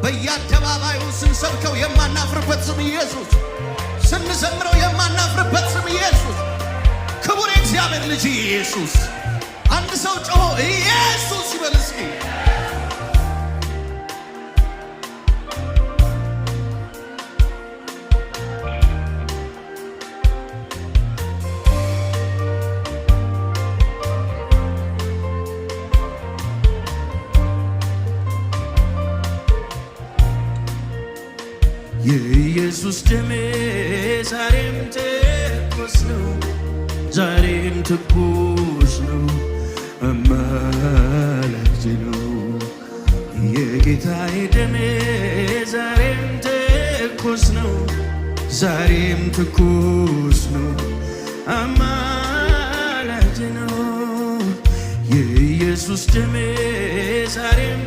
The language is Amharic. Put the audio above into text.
በየአደባባዩ ስንሰብከው የማናፍርበት ስም ኢየሱስ፣ ስንዘምረው የማናፍርበት ስም ኢየሱስ፣ ክቡር የእግዚአብሔር ልጅ ኢየሱስ። አንድ ሰው ጮሆ ኢየሱስ ይበል እስኪ። የኢየሱስ ደም ዛሬም ትኩስ ነው፣ ዛሬም ትኩስ ነው፣ አማላጅ ነው። የጌታዬ ደም ዛሬም ትኩስ ነው፣ ዛሬም ትኩስ ነው፣ አማላጅ ነው። የኢየሱስ ደም ዛሬም